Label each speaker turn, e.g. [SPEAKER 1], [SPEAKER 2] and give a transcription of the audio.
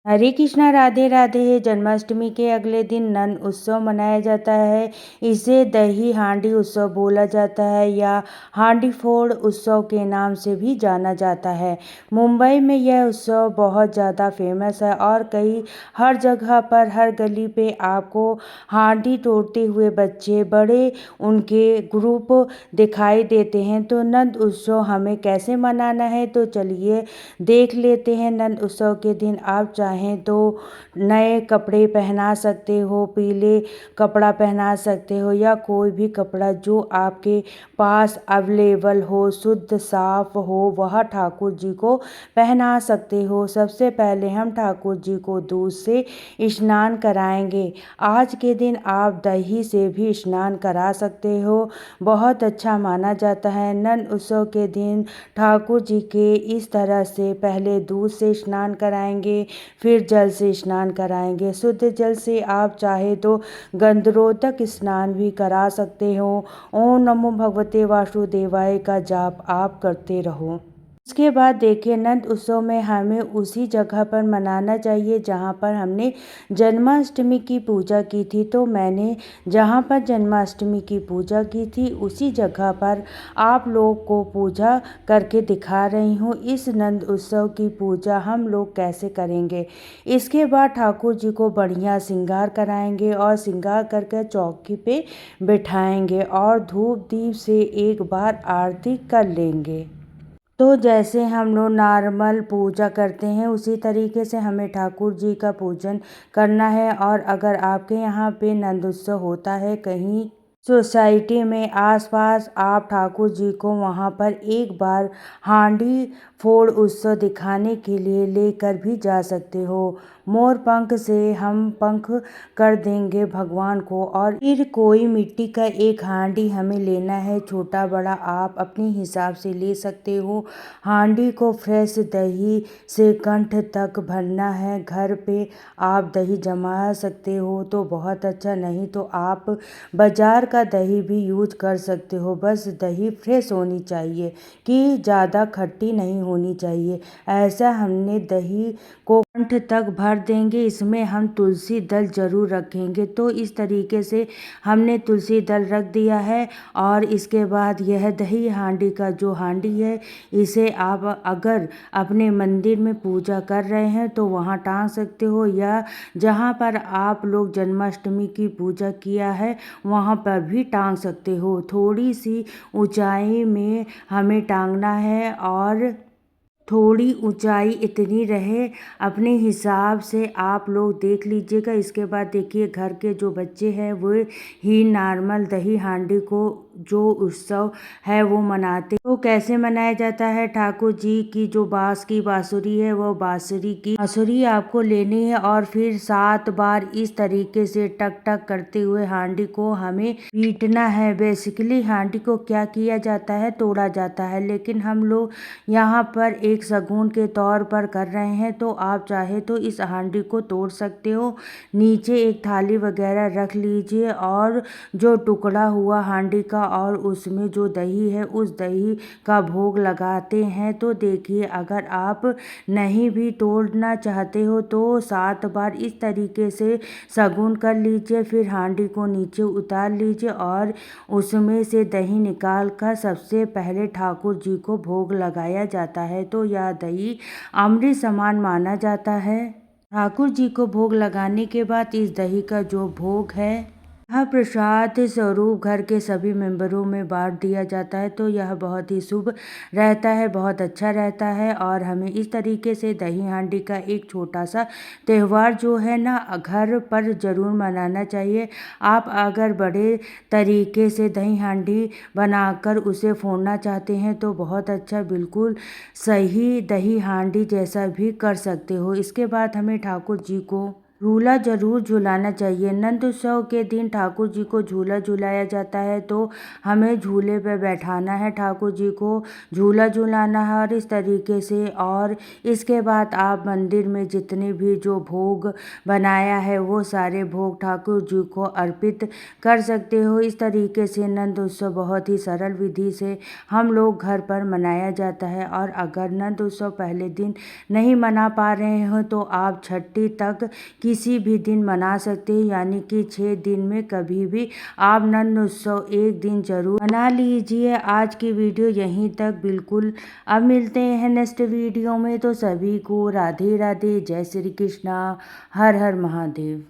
[SPEAKER 1] हरे कृष्णा राधे राधे। जन्माष्टमी के अगले दिन नंद उत्सव मनाया जाता है। इसे दही हांडी उत्सव बोला जाता है या हांडी फोड़ उत्सव के नाम से भी जाना जाता है। मुंबई में यह उत्सव बहुत ज़्यादा फेमस है और हर जगह पर हर गली पे आपको हांडी तोड़ते हुए बच्चे बड़े उनके ग्रुप दिखाई देते हैं। तो नंद उत्सव हमें कैसे मनाना है तो चलिए देख लेते हैं। नंद उत्सव के दिन आप चाहें तो नए कपड़े पहना सकते हो, पीले कपड़ा पहना सकते हो या कोई भी कपड़ा जो आपके पास अवेलेबल हो, शुद्ध साफ हो, वह ठाकुर जी को पहना सकते हो। सबसे पहले हम ठाकुर जी को दूध से स्नान कराएंगे। आज के दिन आप दही से भी स्नान करा सकते हो, बहुत अच्छा माना जाता है। नंद उत्सव के दिन ठाकुर जी के इस तरह से पहले दूध से स्नान कराएंगे, फिर जल से स्नान कराएंगे। शुद्ध जल से आप चाहे तो गंधरोधक स्नान भी करा सकते हो। ओम नमो भगवते वासुदेवाय का जाप आप करते रहो। उसके बाद देखिए नंद उत्सव में हमें उसी जगह पर मनाना चाहिए जहाँ पर हमने जन्माष्टमी की पूजा की थी। तो मैंने जहाँ पर जन्माष्टमी की पूजा की थी उसी जगह पर आप लोग को पूजा करके दिखा रही हूँ। इस नंद उत्सव की पूजा हम लोग कैसे करेंगे। इसके बाद ठाकुर जी को बढ़िया श्रृंगार कराएंगे और श्रृंगार करके चौकी पे बिठाएंगे और धूप दीप से एक बार आरती कर लेंगे। तो जैसे हम लोग नॉर्मल पूजा करते हैं उसी तरीके से हमें ठाकुर जी का पूजन करना है। और अगर आपके यहाँ पे नंद उत्सव होता है कहीं सोसाइटी में आसपास, आप ठाकुर जी को वहाँ पर एक बार हांडी फोड़ उत्सव दिखाने के लिए लेकर भी जा सकते हो। मोर पंख से हम पंख कर देंगे भगवान को। और फिर कोई मिट्टी का एक हांडी हमें लेना है, छोटा बड़ा आप अपने हिसाब से ले सकते हो। हांडी को फ्रेश दही से कंठ तक भरना है। घर पे आप दही जमा सकते हो तो बहुत अच्छा, नहीं तो आप बाजार का दही भी यूज कर सकते हो। बस दही फ्रेश होनी चाहिए कि ज़्यादा खट्टी नहीं होनी चाहिए। ऐसा हमने दही को कंठ तक भर देंगे। इसमें हम तुलसी दल जरूर रखेंगे। तो इस तरीके से हमने तुलसी दल रख दिया है। और इसके बाद यह दही हांडी का जो हांडी है इसे आप अगर अपने मंदिर में पूजा कर रहे हैं तो वहाँ टांग सकते हो या जहाँ पर आप लोग जन्माष्टमी की पूजा किया है वहाँ पर भी टांग सकते हो। थोड़ी सी ऊंचाई में हमें टांगना है और थोड़ी ऊंचाई इतनी रहे अपने हिसाब से आप लोग देख लीजिएगा। इसके बाद देखिए घर के जो बच्चे हैं वो ही नॉर्मल दही हांडी को जो उत्सव है वो मनाते। तो कैसे मनाया जाता है, ठाकुर जी की जो बांस की बांसुरी है वो बांसुरी आपको लेनी है और फिर 7 बार इस तरीके से टक टक करते हुए हांडी को हमें पीटना है। बेसिकली हांडी को क्या किया जाता है, तोड़ा जाता है, लेकिन हम लोग यहाँ पर एक शगुन के तौर पर कर रहे हैं। तो आप चाहे तो इस हांडी को तोड़ सकते हो। नीचे एक थाली वगैरह रख लीजिए और जो टुकड़ा हुआ हांडी का और उसमें जो दही है उस दही का भोग लगाते हैं। तो देखिए अगर आप नहीं भी तोड़ना चाहते हो तो 7 बार इस तरीके से शगुन कर लीजिए। फिर हांडी को नीचे उतार लीजिए और उसमें से दही निकाल कर सबसे पहले ठाकुर जी को भोग लगाया जाता है। तो यह दही अमृत समान माना जाता है। ठाकुर जी को भोग लगाने के बाद इस दही का जो भोग है यह प्रसाद स्वरूप घर के सभी मेंबरों में बांट दिया जाता है। तो यह बहुत ही शुभ रहता है, बहुत अच्छा रहता है। और हमें इस तरीके से दही हांडी का एक छोटा सा त्यौहार जो है ना घर पर ज़रूर मनाना चाहिए। आप अगर बड़े तरीके से दही हांडी बनाकर उसे फोड़ना चाहते हैं तो बहुत अच्छा, बिल्कुल सही दही हांडी जैसा भी कर सकते हो। इसके बाद हमें ठाकुर जी को झूला जरूर झुलाना चाहिए। नंद उत्सव के दिन ठाकुर जी को झूला झुलाया जाता है, तो हमें झूले पे बैठाना है, ठाकुर जी को झूला झुलाना है और इस तरीके से। और इसके बाद आप मंदिर में जितने भी जो भोग बनाया है वो सारे भोग ठाकुर जी को अर्पित कर सकते हो। इस तरीके से नंद उत्सव बहुत ही सरल विधि से हम लोग घर पर मनाया जाता है। और अगर नंद उत्सव पहले दिन नहीं मना पा रहे हो तो आप छठी तक किसी भी दिन मना सकते हैं, यानी कि 6 दिन में कभी भी आप नंद उत्सव एक दिन जरूर मना लीजिए। आज की वीडियो यहीं तक बिल्कुल। अब मिलते हैं नेक्स्ट वीडियो में, तो सभी को राधे राधे, जय श्री कृष्णा, हर हर महादेव।